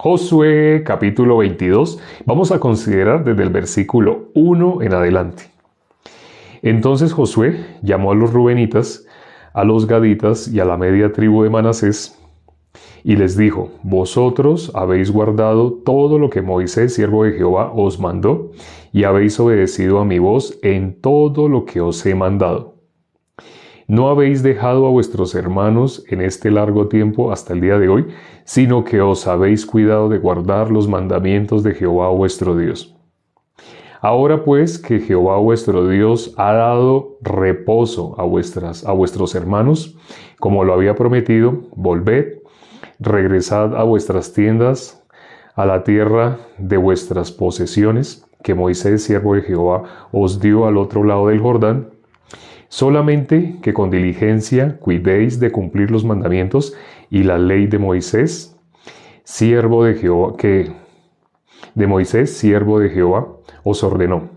Josué capítulo 22, vamos a considerar desde el versículo 1 en adelante. Entonces Josué llamó a los rubenitas, a los gaditas y a la media tribu de Manasés, y les dijo: vosotros habéis guardado todo lo que Moisés, siervo de Jehová, os mandó, y habéis obedecido a mi voz en todo lo que os he mandado. No habéis dejado a vuestros hermanos en este largo tiempo hasta el día de hoy, sino que os habéis cuidado de guardar los mandamientos de Jehová vuestro Dios. Ahora pues que Jehová vuestro Dios ha dado reposo a vuestros hermanos, como lo había prometido, volved, regresad a vuestras tiendas, a la tierra de vuestras posesiones, que Moisés, siervo de Jehová, os dio al otro lado del Jordán. Solamente que con diligencia cuidéis de cumplir los mandamientos y la ley de Moisés, siervo de Jehová, os ordenó.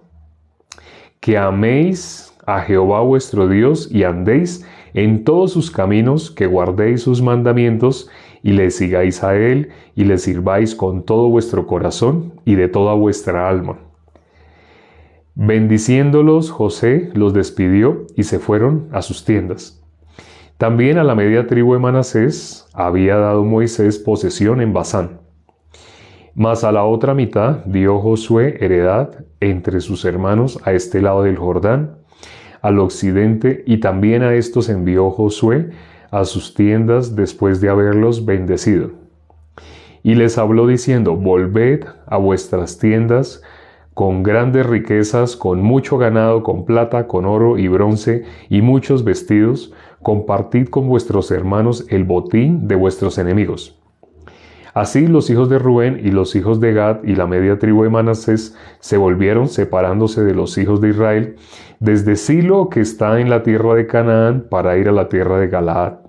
Que améis a Jehová vuestro Dios y andéis en todos sus caminos, que guardéis sus mandamientos y le sigáis a él y le sirváis con todo vuestro corazón y de toda vuestra alma. Bendiciéndolos, José los despidió y se fueron a sus tiendas. También a la media tribu de Manasés había dado Moisés posesión en Basán. Mas a la otra mitad dio Josué heredad entre sus hermanos a este lado del Jordán, al occidente, y también a estos envió Josué a sus tiendas después de haberlos bendecido. Y les habló diciendo: volved a vuestras tiendas con grandes riquezas, con mucho ganado, con plata, con oro y bronce y muchos vestidos, compartid con vuestros hermanos el botín de vuestros enemigos. Así los hijos de Rubén y los hijos de Gad y la media tribu de Manasés se volvieron, separándose de los hijos de Israel, desde Silo, que está en la tierra de Canaán, para ir a la tierra de Galaad,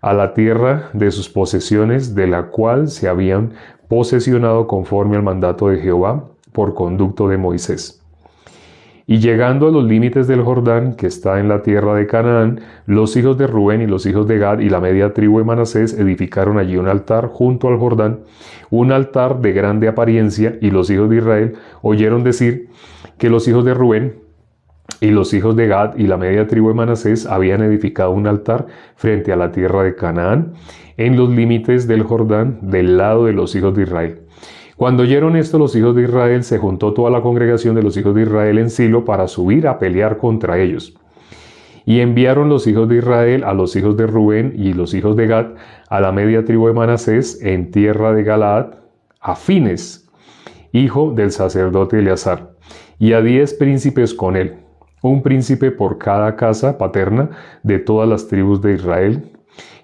a la tierra de sus posesiones, de la cual se habían posesionado conforme al mandato de Jehová, por conducto de Moisés. Y llegando a los límites del Jordán, que está en la tierra de Canaán, los hijos de Rubén y los hijos de Gad y la media tribu de Manasés edificaron allí un altar junto al Jordán, un altar de grande apariencia, y los hijos de Israel oyeron decir que los hijos de Rubén y los hijos de Gad y la media tribu de Manasés habían edificado un altar frente a la tierra de Canaán, en los límites del Jordán, del lado de los hijos de Israel. Cuando oyeron esto los hijos de Israel, se juntó toda la congregación de los hijos de Israel en Silo para subir a pelear contra ellos. Y enviaron los hijos de Israel a los hijos de Rubén y los hijos de Gad a la media tribu de Manasés en tierra de Galaad, a Fines, hijo del sacerdote Eleazar, y a 10 príncipes con él, un príncipe por cada casa paterna de todas las tribus de Israel,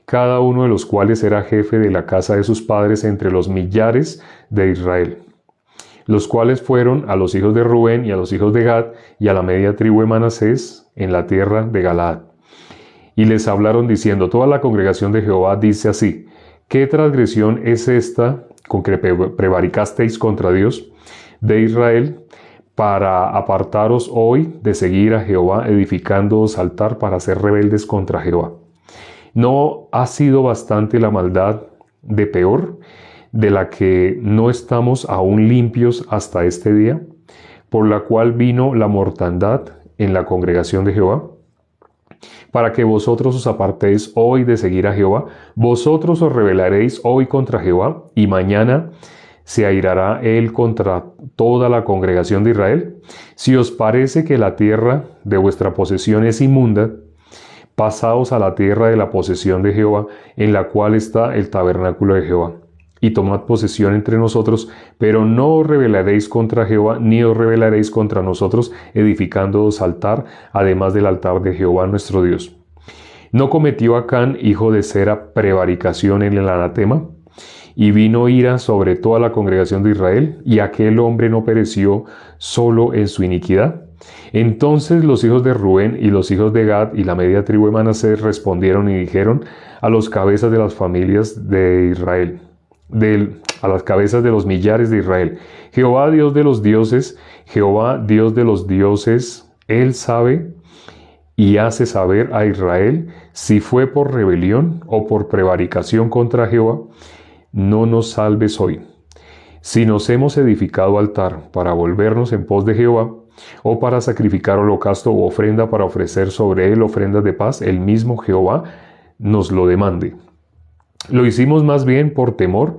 cada uno de los cuales era jefe de la casa de sus padres entre los millares de Israel, los cuales fueron a los hijos de Rubén y a los hijos de Gad y a la media tribu de Manasés en la tierra de Galaad. Y les hablaron diciendo: toda la congregación de Jehová dice así: ¿qué transgresión es esta con que prevaricasteis contra Dios de Israel, para apartaros hoy de seguir a Jehová, edificándoos altar para ser rebeldes contra Jehová? ¿No ha sido bastante la maldad de Peor, de la que no estamos aún limpios hasta este día, por la cual vino la mortandad en la congregación de Jehová? Para que vosotros os apartéis hoy de seguir a Jehová, vosotros os rebelaréis hoy contra Jehová, y mañana se airará él contra toda la congregación de Israel. Si os parece que la tierra de vuestra posesión es inmunda, pasaos a la tierra de la posesión de Jehová, en la cual está el tabernáculo de Jehová, y tomad posesión entre nosotros, pero no os rebelaréis contra Jehová, ni os rebelaréis contra nosotros, edificándoos altar, además del altar de Jehová nuestro Dios. ¿No cometió Acán, hijo de Zera, prevaricación en el anatema? Y vino ira sobre toda la congregación de Israel, y aquel hombre no pereció solo en su iniquidad. Entonces los hijos de Rubén y los hijos de Gad y la media tribu de Manasés respondieron y dijeron a los cabezas de las familias de Israel, a las cabezas de los millares de Israel: Jehová Dios de los dioses, Jehová Dios de los dioses, Él sabe y hace saber a Israel si fue por rebelión o por prevaricación contra Jehová. no nos salves hoy. Si nos hemos edificado altar para volvernos en pos de Jehová, o para sacrificar holocausto u ofrenda para ofrecer sobre él ofrendas de paz, el mismo Jehová nos lo demande. Lo hicimos más bien por temor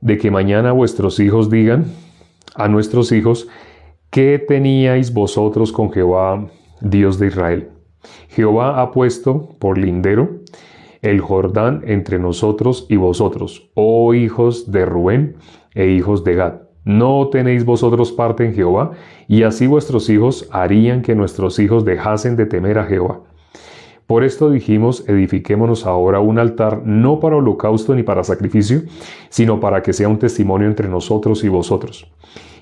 de que mañana vuestros hijos digan a nuestros hijos: ¿qué teníais vosotros con Jehová, Dios de Israel? Jehová ha puesto por lindero el Jordán entre nosotros y vosotros, oh hijos de Rubén e hijos de Gad. ¿No tenéis vosotros parte en Jehová? Y así vuestros hijos harían que nuestros hijos dejasen de temer a Jehová. Por esto dijimos: edifiquémonos ahora un altar, no para holocausto ni para sacrificio, sino para que sea un testimonio entre nosotros y vosotros,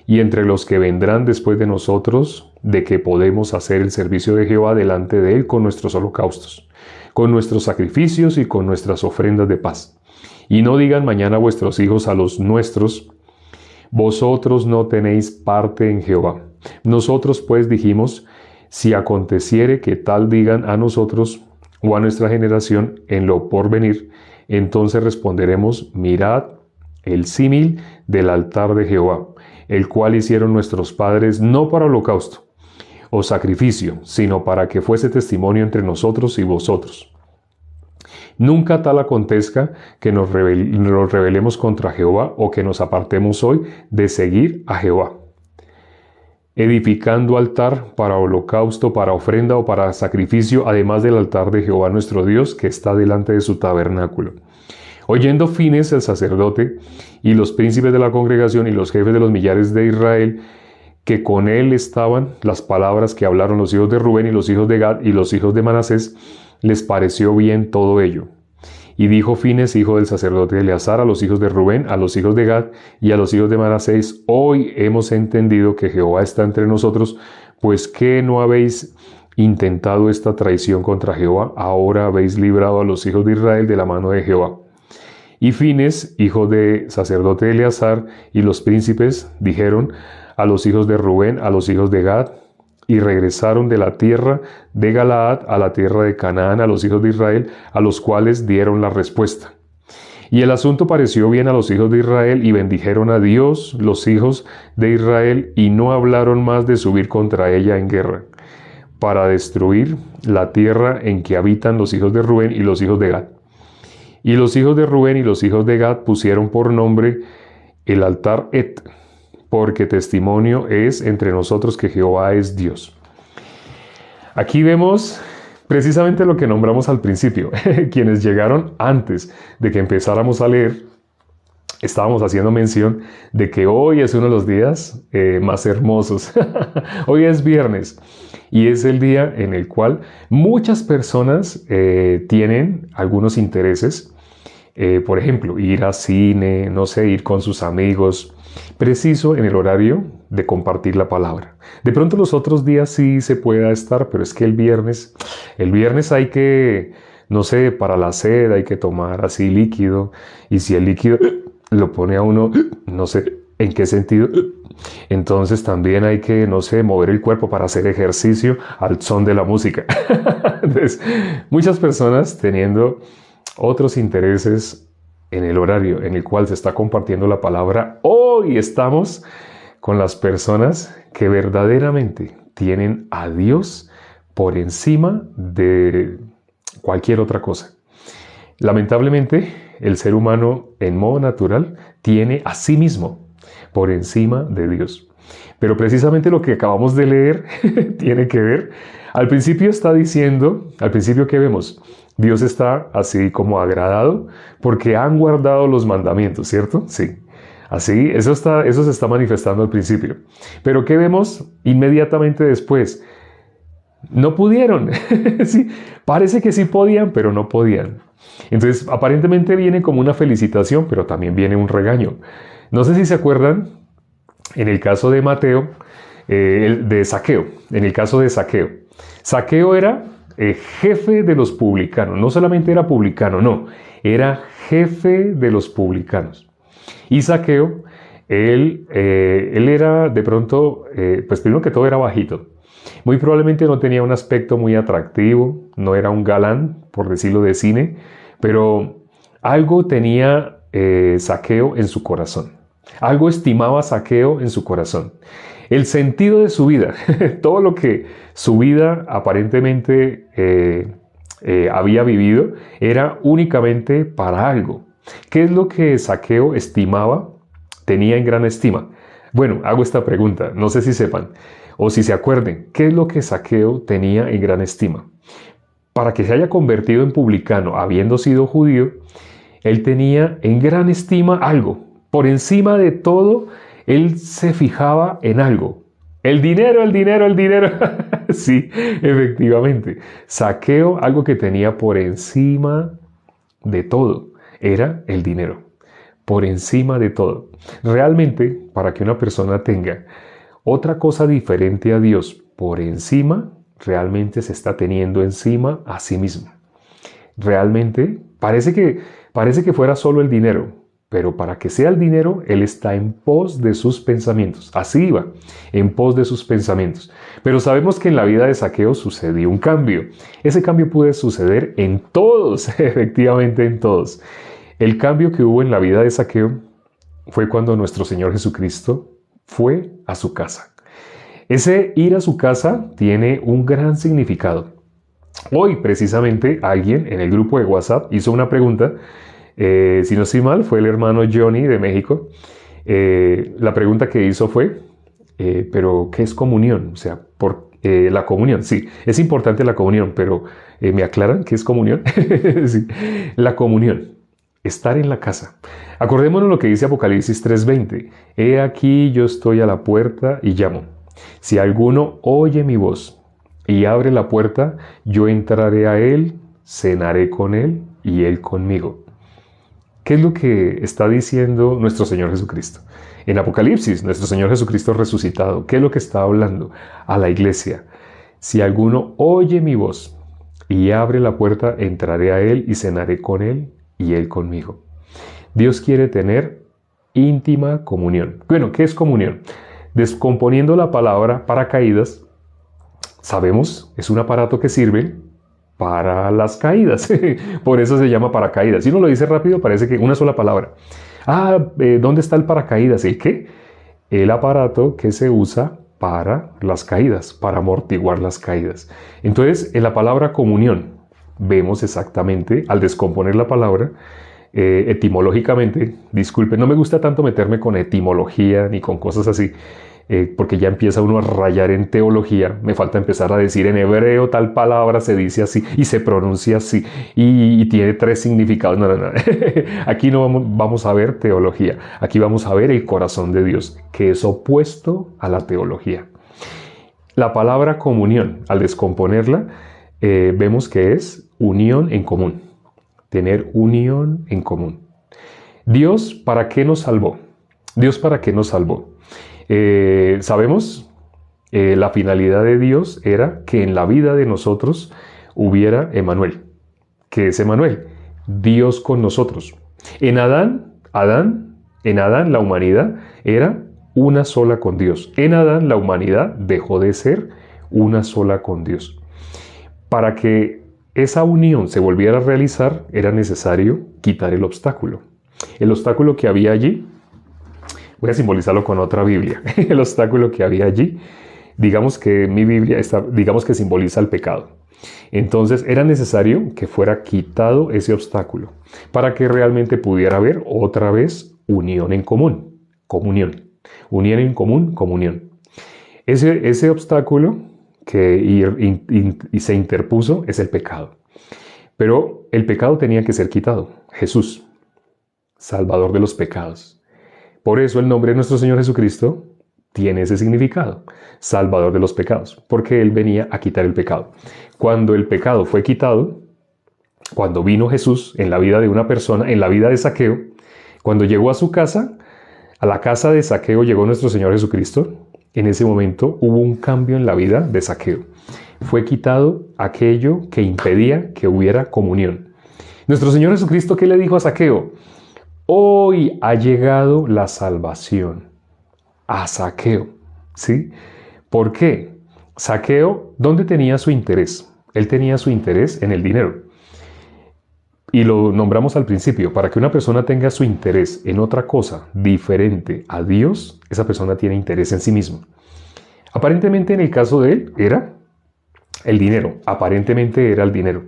y entre los que vendrán después de nosotros, de que podemos hacer el servicio de Jehová delante de él con nuestros holocaustos, con nuestros sacrificios y con nuestras ofrendas de paz. Y no digan mañana vuestros hijos a los nuestros: vosotros no tenéis parte en Jehová. Nosotros pues dijimos: si aconteciere que tal digan a nosotros o a nuestra generación en lo porvenir, entonces responderemos: mirad el símil del altar de Jehová, el cual hicieron nuestros padres no para holocausto o sacrificio, sino para que fuese testimonio entre nosotros y vosotros. Nunca tal acontezca que nos rebelemos contra Jehová o que nos apartemos hoy de seguir a Jehová, edificando altar para holocausto, para ofrenda o para sacrificio, además del altar de Jehová nuestro Dios que está delante de su tabernáculo. Oyendo Fines el sacerdote y los príncipes de la congregación y los jefes de los millares de Israel, que con él estaban, las palabras que hablaron los hijos de Rubén y los hijos de Gad y los hijos de Manasés, les pareció bien todo ello. Y dijo Fines, hijo del sacerdote Eleazar, a los hijos de Rubén, a los hijos de Gad y a los hijos de Manasés: hoy hemos entendido que Jehová está entre nosotros, pues que no habéis intentado esta traición contra Jehová, ahora habéis librado a los hijos de Israel de la mano de Jehová. Y Fines, hijo de sacerdote Eleazar, y los príncipes dijeron a los hijos de Rubén, a los hijos de Gad, y regresaron de la tierra de Galaad a la tierra de Canaán a los hijos de Israel, a los cuales dieron la respuesta. Y el asunto pareció bien a los hijos de Israel, y bendijeron a Dios los hijos de Israel, y no hablaron más de subir contra ella en guerra, para destruir la tierra en que habitan los hijos de Rubén y los hijos de Gad. Y los hijos de Rubén y los hijos de Gad pusieron por nombre el altar Et, porque testimonio es entre nosotros que Jehová es Dios. Aquí vemos precisamente lo que nombramos al principio. Quienes llegaron antes de que empezáramos a leer, estábamos haciendo mención de que hoy es uno de los días más hermosos. Hoy es viernes y es el día en el cual muchas personas tienen algunos intereses. Por ejemplo, ir a cine, no sé, ir con sus amigos, preciso en el horario de compartir la palabra. De pronto los otros días sí se pueda estar, pero es que el viernes hay que, no sé, para la sed hay que tomar así líquido, y si el líquido lo pone a uno, no sé en qué sentido, entonces también hay que, no sé, mover el cuerpo para hacer ejercicio al son de la música. Entonces, muchas personas teniendo otros intereses en el horario en el cual se está compartiendo la palabra. Hoy estamos con las personas que verdaderamente tienen a Dios por encima de cualquier otra cosa. Lamentablemente, el ser humano en modo natural tiene a sí mismo por encima de Dios. Pero precisamente lo que acabamos de leer tiene que ver. Al principio está diciendo, al principio ¿qué vemos? Dios está así como agradado porque han guardado los mandamientos, ¿cierto? Sí. Así, eso se está manifestando al principio. Pero ¿qué vemos inmediatamente después? No pudieron. Sí, parece que sí podían, pero no podían. Entonces, aparentemente viene como una felicitación, pero también viene un regaño. No sé si se acuerdan, en el caso de Mateo, de Zaqueo, en el caso de Zaqueo. Zaqueo era jefe de los publicanos. No solamente era publicano, no, era jefe de los publicanos. Y Zaqueo, él era de pronto, pues primero que todo era bajito. Muy probablemente no tenía un aspecto muy atractivo, no era un galán, por decirlo de cine, pero algo tenía Zaqueo en su corazón. Algo estimaba Zaqueo en su corazón. El sentido de su vida, todo lo que su vida aparentemente había vivido, era únicamente para algo. ¿Qué es lo que Zaqueo estimaba, tenía en gran estima? Bueno, hago esta pregunta, no sé si sepan o si se acuerden, ¿qué es lo que Zaqueo tenía en gran estima? Para que se haya convertido en publicano, habiendo sido judío, él tenía en gran estima algo. Por encima de todo, él se fijaba en algo. El dinero, el dinero, el dinero. Sí, efectivamente. Zaqueo, algo que tenía por encima de todo, era el dinero. Por encima de todo. Realmente, para que una persona tenga otra cosa diferente a Dios por encima, realmente se está teniendo encima a sí mismo. Realmente parece que fuera solo el dinero, pero para que sea el dinero, él está en pos de sus pensamientos. Así iba, en pos de sus pensamientos. Pero sabemos que en la vida de Zaqueo sucedió un cambio. Ese cambio puede suceder en todos, efectivamente en todos. El cambio que hubo en la vida de Zaqueo fue cuando nuestro Señor Jesucristo fue a su casa. Ese ir a su casa tiene un gran significado. Hoy, precisamente, alguien en el grupo de WhatsApp hizo una pregunta. Si no estoy mal, fue el hermano Johnny de México. La pregunta que hizo fue, ¿pero qué es comunión? O sea, la comunión, sí, es importante la comunión, pero ¿me aclaran qué es comunión? Sí. La comunión, estar en la casa. Acordémonos lo que dice Apocalipsis 3:20. He aquí yo estoy a la puerta y llamo. Si alguno oye mi voz y abre la puerta, yo entraré a él, cenaré con él y él conmigo. ¿Qué es lo que está diciendo nuestro Señor Jesucristo? En Apocalipsis, nuestro Señor Jesucristo resucitado, ¿qué es lo que está hablando a la iglesia? Si alguno oye mi voz y abre la puerta, entraré a él y cenaré con él y él conmigo. Dios quiere tener íntima comunión. Bueno, ¿qué es comunión? Descomponiendo la palabra paracaídas, sabemos, es un aparato que sirve para las caídas. Por eso se llama paracaídas. Si uno lo dice rápido, parece que una sola palabra. ¿Dónde está el paracaídas? ¿El qué? El aparato que se usa para las caídas, para amortiguar las caídas. Entonces, en la palabra comunión, vemos exactamente, al descomponer la palabra, etimológicamente, disculpen, no me gusta tanto meterme con etimología ni con cosas así, porque ya empieza uno a rayar en teología. Me falta empezar a decir en hebreo tal palabra se dice así y se pronuncia así y tiene 3 significados. No. Aquí no vamos a ver teología, aquí vamos a ver el corazón de Dios, que es opuesto a la teología. La palabra comunión, al descomponerla, vemos que es unión en común. Tener unión en común. Dios, ¿para qué nos salvó? Dios, ¿para qué nos salvó? Sabemos, la finalidad de Dios era que en la vida de nosotros hubiera Emmanuel. ¿Qué es Emmanuel? Dios con nosotros. En Adán, la humanidad era una sola con Dios. En Adán, la humanidad dejó de ser una sola con Dios. Para que esa unión se volviera a realizar, era necesario quitar el obstáculo. El obstáculo que había allí, voy a simbolizarlo con otra Biblia. El obstáculo que había allí, digamos que mi Biblia digamos que simboliza el pecado. Entonces era necesario que fuera quitado ese obstáculo para que realmente pudiera haber otra vez unión en común, comunión. Unión en común, comunión. Ese obstáculo y se interpuso es el pecado. Pero el pecado tenía que ser quitado. Jesús, Salvador de los pecados. Por eso el nombre de nuestro Señor Jesucristo tiene ese significado, Salvador de los pecados, porque Él venía a quitar el pecado. Cuando el pecado fue quitado, cuando vino Jesús en la vida de una persona, en la vida de Zaqueo, cuando llegó a su casa, a la casa de Zaqueo llegó nuestro Señor Jesucristo. En ese momento hubo un cambio en la vida de Zaqueo. Fue quitado aquello que impedía que hubiera comunión. Nuestro Señor Jesucristo, ¿qué le dijo a Zaqueo? Hoy ha llegado la salvación a Zaqueo. ¿Sí? ¿Por qué? Zaqueo, ¿dónde tenía su interés? Él tenía su interés en el dinero. y lo nombramos al principio, para que una persona tenga su interés en otra cosa diferente a Dios, esa persona tiene interés en sí mismo. Aparentemente en el caso de él era el dinero, aparentemente era el dinero.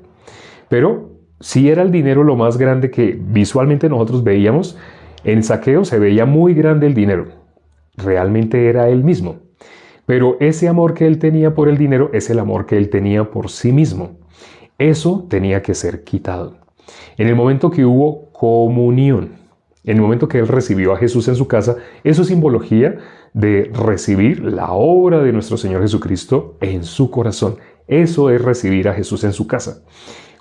Pero si era el dinero lo más grande que visualmente nosotros veíamos, en Zaqueo se veía muy grande el dinero. Realmente era él mismo. Pero ese amor que él tenía por el dinero es el amor que él tenía por sí mismo. Eso tenía que ser quitado. En el momento que hubo comunión, en el momento que él recibió a Jesús en su casa, eso es simbología de recibir la obra de nuestro Señor Jesucristo en su corazón. Eso es recibir a Jesús en su casa.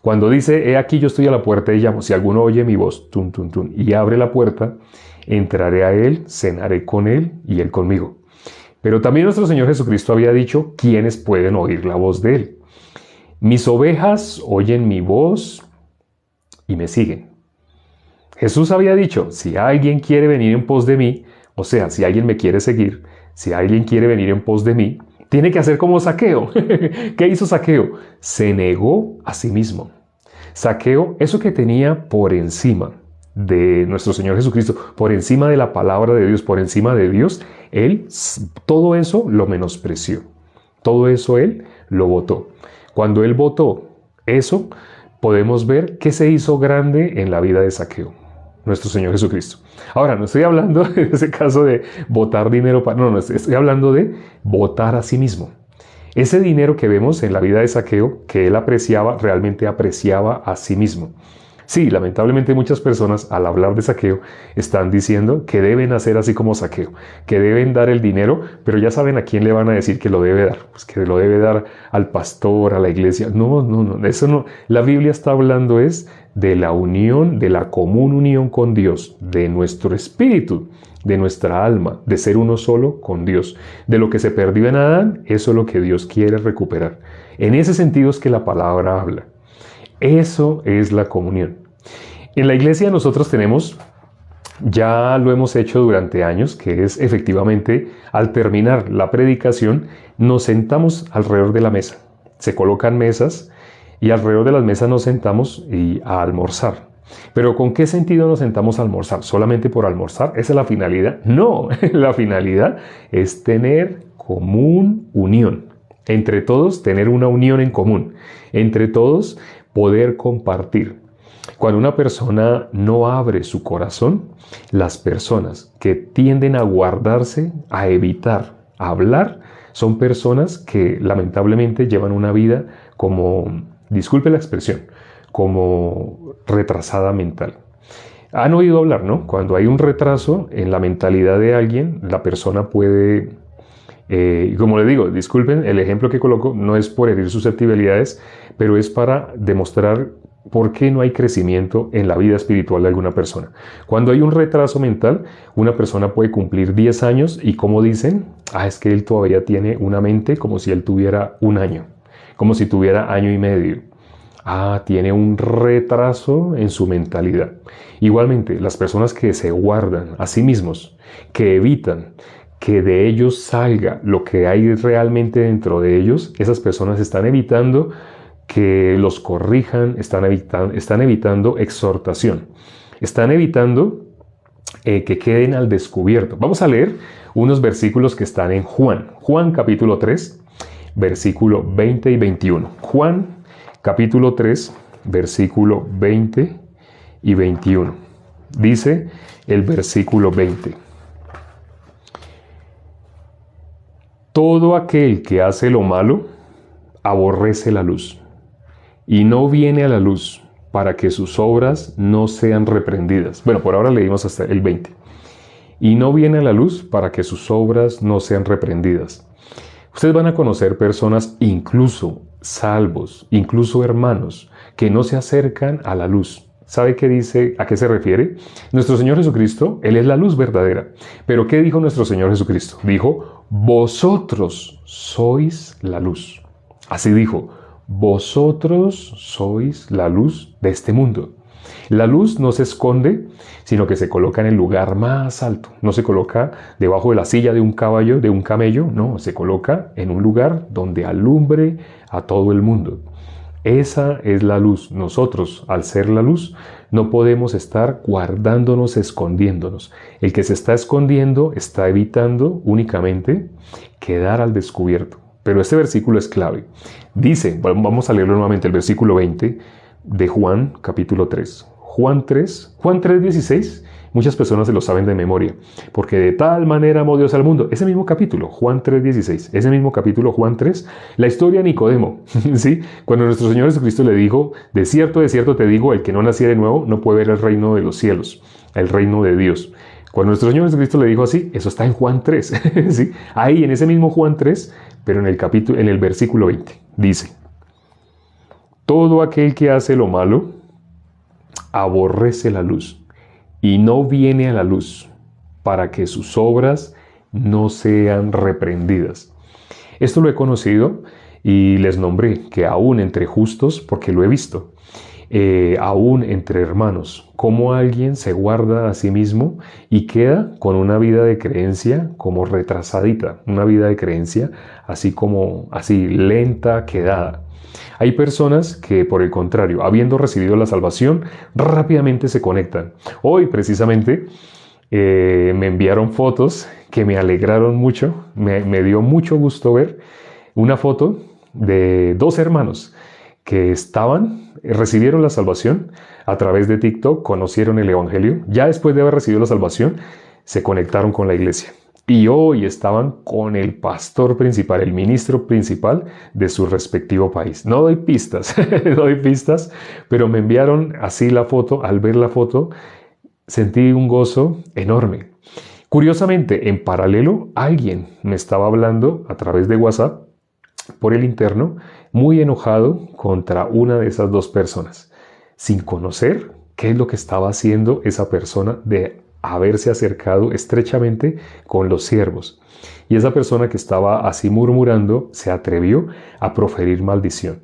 Cuando dice, he aquí yo estoy a la puerta y llamo, si alguno oye mi voz, tun, tun, tun, y abre la puerta, entraré a él, cenaré con él y él conmigo. Pero también nuestro Señor Jesucristo había dicho, ¿quiénes pueden oír la voz de él? Mis ovejas oyen mi voz y me siguen. Jesús había dicho, si alguien quiere venir en pos de mí, o sea, si alguien me quiere seguir, si alguien quiere venir en pos de mí, tiene que hacer como Zaqueo. ¿Qué hizo Zaqueo? Se negó a sí mismo. Zaqueo, eso que tenía por encima de nuestro Señor Jesucristo, por encima de la palabra de Dios, por encima de Dios, él todo eso lo menospreció. Todo eso él lo botó. Cuando él botó eso, podemos ver qué se hizo grande en la vida de Zaqueo, nuestro Señor Jesucristo. Ahora, no estoy hablando de ese caso de botar dinero para... No, estoy hablando de botar a sí mismo. Ese dinero que vemos en la vida de Zaqueo, que él apreciaba, realmente apreciaba a sí mismo. Sí, lamentablemente muchas personas al hablar de Zaqueo están diciendo que deben hacer así como Zaqueo, que deben dar el dinero, pero ya saben a quién le van a decir que lo debe dar, pues que lo debe dar al pastor, a la iglesia. No, eso no. La Biblia está hablando es de la unión, de la común unión con Dios, de nuestro espíritu, de nuestra alma, de ser uno solo con Dios. De lo que se perdió en Adán, eso es lo que Dios quiere recuperar. En ese sentido es que la palabra habla. Eso es la comunión. En la iglesia nosotros tenemos, ya lo hemos hecho durante años, que es efectivamente al terminar la predicación nos sentamos alrededor de la mesa. Se colocan mesas y alrededor de las mesas nos sentamos a almorzar. Pero ¿con qué sentido nos sentamos a almorzar? ¿Solamente por almorzar? ¿Esa es la finalidad? No, la finalidad es tener común unión. Entre todos, tener una unión en común. Entre todos, poder compartir. Cuando una persona no abre su corazón, las personas que tienden a guardarse, a evitar hablar, son personas que lamentablemente llevan una vida como, disculpe la expresión, como retrasada mental. Han oído hablar, ¿no? Cuando hay un retraso en la mentalidad de alguien, la persona puede... como le digo, disculpen, el ejemplo que coloco no es por herir susceptibilidades, pero es para demostrar por qué no hay crecimiento en la vida espiritual de alguna persona. Cuando hay un retraso mental, una persona puede cumplir 10 años y como dicen, es que él todavía tiene una mente como si él tuviera un año, como si tuviera año y medio. Tiene un retraso en su mentalidad. Igualmente, las personas que se guardan a sí mismos, que evitan que de ellos salga lo que hay realmente dentro de ellos, esas personas están evitando que los corrijan, están evitando exhortación, están evitando que queden al descubierto. Vamos a leer unos versículos que están en Juan capítulo 3, versículo 20 y 21. Juan capítulo 3, versículo 20 y 21. Dice el versículo 20. Todo aquel que hace lo malo aborrece la luz y no viene a la luz para que sus obras no sean reprendidas. Bueno, por ahora leímos hasta el 20. Y no viene a la luz para que sus obras no sean reprendidas. Ustedes van a conocer personas, incluso salvos, incluso hermanos, que no se acercan a la luz. ¿Sabe qué dice? ¿A qué se refiere? Nuestro Señor Jesucristo, Él es la luz verdadera. Pero ¿qué dijo nuestro Señor Jesucristo? Dijo, vosotros sois la luz. Así dijo, vosotros sois la luz de este mundo. La luz no se esconde, sino que se coloca en el lugar más alto. No se coloca debajo de la silla de un caballo, de un camello, no, se coloca en un lugar donde alumbre a todo el mundo. Esa es la luz. Nosotros, al ser la luz, no podemos estar guardándonos, escondiéndonos. El que se está escondiendo está evitando únicamente quedar al descubierto. Pero este versículo es clave. Dice, vamos a leerlo nuevamente, el versículo 20 de Juan, capítulo 3. Juan 3:16. Muchas personas se lo saben de memoria, porque de tal manera amó Dios al mundo. Ese mismo capítulo, Juan 3:16, ese mismo capítulo, Juan 3, la historia de Nicodemo, ¿sí? Cuando nuestro Señor Jesucristo le dijo, de cierto te digo, el que no naciera de nuevo no puede ver el reino de los cielos, el reino de Dios. Cuando nuestro Señor Jesucristo le dijo así, eso está en Juan 3, ¿sí? Ahí en ese mismo Juan 3, pero en el versículo 20, dice, todo aquel que hace lo malo, aborrece la luz y no viene a la luz para que sus obras no sean reprendidas. Esto lo he conocido y les nombré que aún entre justos, porque lo he visto, aún entre hermanos, cómo alguien se guarda a sí mismo y queda con una vida de creencia como retrasadita, una vida de creencia así lenta, quedada. Hay personas que, por el contrario, habiendo recibido la salvación, rápidamente se conectan. Hoy, precisamente, me enviaron fotos que me alegraron mucho, me dio mucho gusto ver una foto de dos hermanos que recibieron la salvación a través de TikTok, conocieron el Evangelio, ya después de haber recibido la salvación, se conectaron con la iglesia. Y hoy estaban con el pastor principal, el ministro principal de su respectivo país. No doy pistas, no doy pistas, pero me enviaron así la foto. Al ver la foto, sentí un gozo enorme. Curiosamente, en paralelo, alguien me estaba hablando a través de WhatsApp por el interno, muy enojado contra una de esas dos personas, sin conocer qué es lo que estaba haciendo esa persona de haberse acercado estrechamente con los siervos. Y esa persona que estaba así murmurando se atrevió a proferir maldición.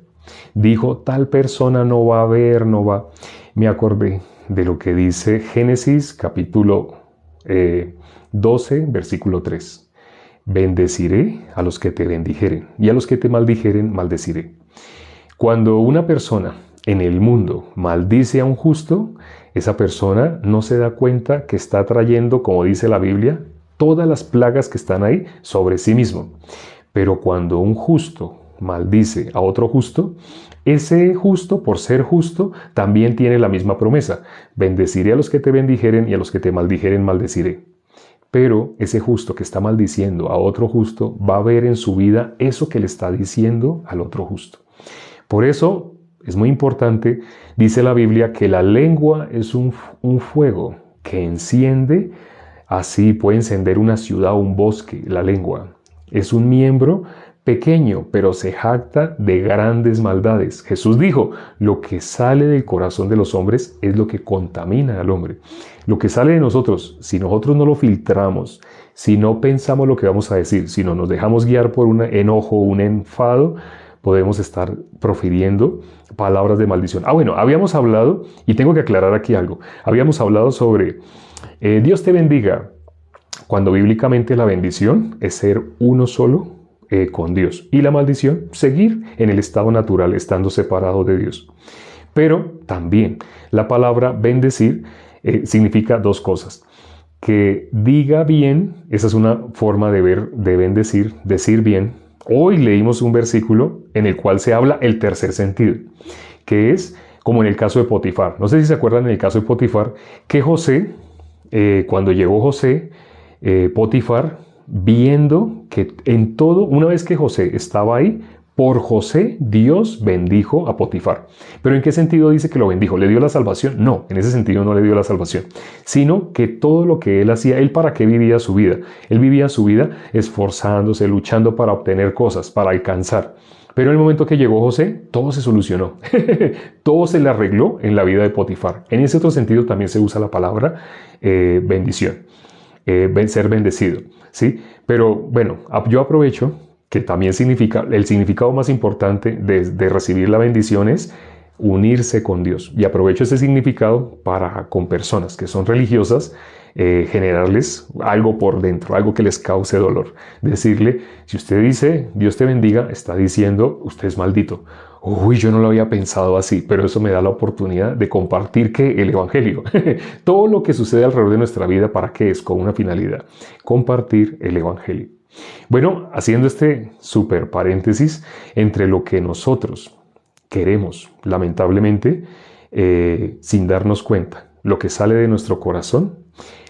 Dijo, tal persona no va a ver, no va. Me acordé de lo que dice Génesis capítulo 12, versículo 3. Bendeciré a los que te bendijeren y a los que te maldijeren maldeciré. Cuando una persona en el mundo maldice a un justo, esa persona no se da cuenta que está trayendo, como dice la Biblia, todas las plagas que están ahí sobre sí mismo. Pero cuando un justo maldice a otro justo, ese justo, por ser justo, también tiene la misma promesa. Bendeciré a los que te bendijeren y a los que te maldijeren maldeciré. Pero ese justo que está maldiciendo a otro justo va a ver en su vida eso que le está diciendo al otro justo. Por eso es muy importante, dice la Biblia, que la lengua es un fuego que enciende, así puede encender una ciudad o un bosque. La lengua es un miembro pequeño, pero se jacta de grandes maldades. Jesús dijo, lo que sale del corazón de los hombres es lo que contamina al hombre. Lo que sale de nosotros, si nosotros no lo filtramos, si no pensamos lo que vamos a decir, si no nos dejamos guiar por un enojo, un enfado, podemos estar profiriendo palabras de maldición. Bueno, habíamos hablado, y tengo que aclarar aquí algo, habíamos hablado sobre Dios te bendiga, cuando bíblicamente la bendición es ser uno solo con Dios, y la maldición, seguir en el estado natural, estando separado de Dios. Pero también la palabra bendecir significa dos cosas. Que diga bien, esa es una forma de bendecir, decir bien. Hoy leímos un versículo en el cual se habla el tercer sentido, que es como en el caso de Potifar. No sé si se acuerdan en el caso de Potifar, que José, cuando llegó José, Potifar, viendo que en todo, una vez que José estaba ahí, por José Dios bendijo a Potifar. ¿Pero en qué sentido dice que lo bendijo? ¿Le dio la salvación? No, en ese sentido no le dio la salvación, sino que todo lo que él hacía, ¿él para qué vivía su vida? Él vivía su vida esforzándose, luchando para obtener cosas, para alcanzar. Pero en el momento que llegó José, todo se solucionó. Todo se le arregló en la vida de Potifar. En ese otro sentido también se usa la palabra bendición, ser bendecido, ¿sí? Pero bueno, yo aprovecho que también significa, el significado más importante de recibir la bendición es unirse con Dios. Y aprovecho ese significado para, con personas que son religiosas, generarles algo por dentro, algo que les cause dolor. Decirle, si usted dice, Dios te bendiga, está diciendo, usted es maldito. Uy, yo no lo había pensado así, pero eso me da la oportunidad de compartir que el Evangelio, todo lo que sucede alrededor de nuestra vida, ¿para qué es? Con una finalidad, compartir el Evangelio. Bueno, haciendo este súper paréntesis entre lo que nosotros queremos, lamentablemente, sin darnos cuenta, lo que sale de nuestro corazón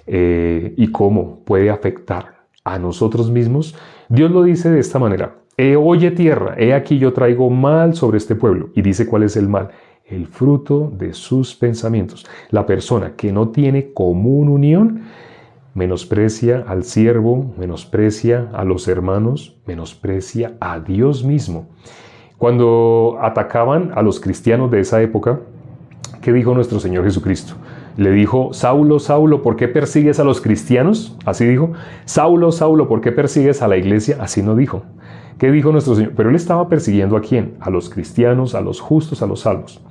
y cómo puede afectar a nosotros mismos, Dios lo dice de esta manera: oye tierra, he aquí yo traigo mal sobre este pueblo. Y dice cuál es el mal: el fruto de sus pensamientos. La persona que no tiene común unión menosprecia al siervo, menosprecia a los hermanos, menosprecia a Dios mismo. Cuando atacaban a los cristianos de esa época, ¿qué dijo nuestro Señor Jesucristo? Le dijo: Saulo, Saulo, ¿por qué persigues a los cristianos? Así dijo. Saulo, Saulo, ¿por qué persigues a la iglesia? Así no dijo. ¿Qué dijo nuestro Señor? Pero él estaba persiguiendo ¿a quién? A los cristianos, a los justos, a los salvos.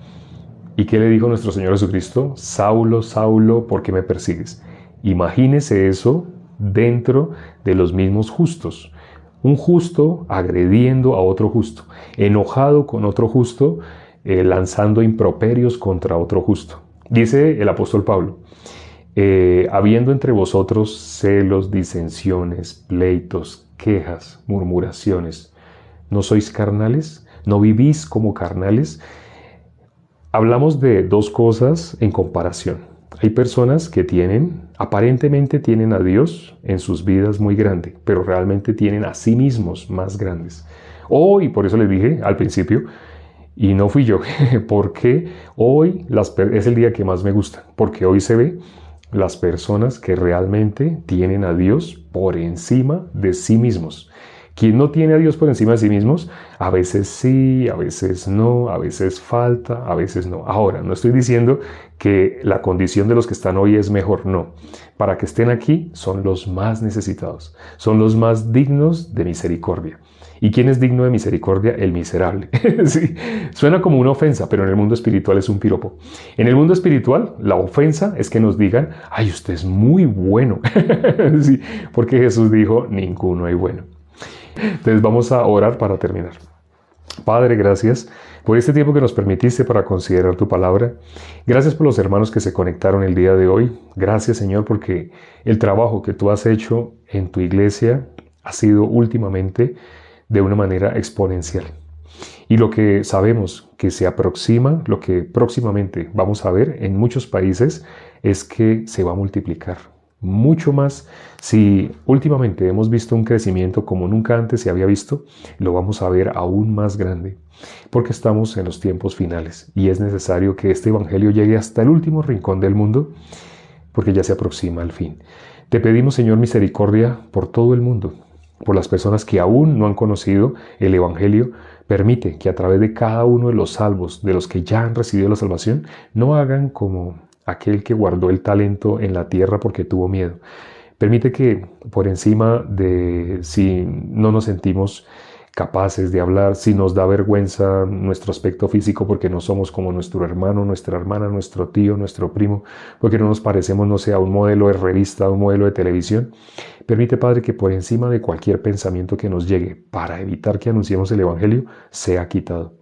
¿Y qué le dijo nuestro Señor Jesucristo? Saulo, Saulo, ¿por qué me persigues? Imagínese eso dentro de los mismos justos. Un justo agrediendo a otro justo, enojado con otro justo, lanzando improperios contra otro justo. Dice el apóstol Pablo: habiendo entre vosotros celos, disensiones, pleitos, quejas, murmuraciones, ¿no sois carnales? ¿No vivís como carnales? Hablamos de dos cosas en comparación. Hay personas que aparentemente tienen a Dios en sus vidas muy grande, pero realmente tienen a sí mismos más grandes. Y por eso les dije al principio, y no fui yo, porque hoy es el día que más me gusta, porque hoy se ve las personas que realmente tienen a Dios por encima de sí mismos. Quien no tiene a Dios por encima de sí mismos, a veces sí, a veces no, a veces falta, a veces no. Ahora, no estoy diciendo que la condición de los que están hoy es mejor, no. Para que estén aquí son los más necesitados, son los más dignos de misericordia. ¿Y quién es digno de misericordia? El miserable. Sí, suena como una ofensa, pero en el mundo espiritual es un piropo. En el mundo espiritual, la ofensa es que nos digan: ay, usted es muy bueno. Sí, porque Jesús dijo: ninguno hay bueno. Entonces vamos a orar para terminar. Padre, gracias por este tiempo que nos permitiste para considerar tu palabra. Gracias por los hermanos que se conectaron el día de hoy. Gracias, Señor, porque el trabajo que tú has hecho en tu iglesia ha sido últimamente de una manera exponencial. Y lo que sabemos que se aproxima, lo que próximamente vamos a ver en muchos países, es que se va a multiplicar mucho más. Si últimamente hemos visto un crecimiento como nunca antes se había visto, lo vamos a ver aún más grande, porque estamos en los tiempos finales y es necesario que este evangelio llegue hasta el último rincón del mundo, porque ya se aproxima el fin. Te pedimos, Señor, misericordia por todo el mundo, por las personas que aún no han conocido el evangelio. Permite que a través de cada uno de los salvos, de los que ya han recibido la salvación, no hagan como aquel que guardó el talento en la tierra porque tuvo miedo. Permite que por encima de si no nos sentimos capaces de hablar, si nos da vergüenza nuestro aspecto físico porque no somos como nuestro hermano, nuestra hermana, nuestro tío, nuestro primo, porque no nos parecemos, no sé, a un modelo de revista, a un modelo de televisión. Permite, Padre, que por encima de cualquier pensamiento que nos llegue para evitar que anunciemos el evangelio, sea quitado.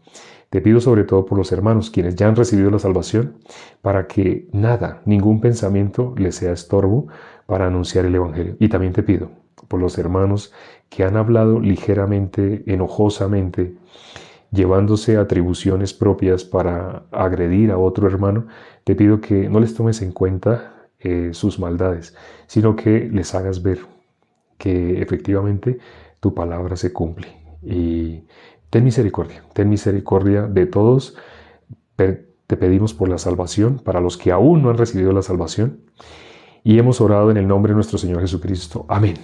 Te pido sobre todo por los hermanos, quienes ya han recibido la salvación, para que nada, ningún pensamiento les sea estorbo para anunciar el evangelio. Y también te pido por los hermanos que han hablado ligeramente, enojosamente, llevándose atribuciones propias para agredir a otro hermano. Te pido que no les tomes en cuenta sus maldades, sino que les hagas ver que efectivamente tu palabra se cumple. Y ten misericordia de todos. Te pedimos por la salvación para los que aún no han recibido la salvación. Y hemos orado en el nombre de nuestro Señor Jesucristo. Amén.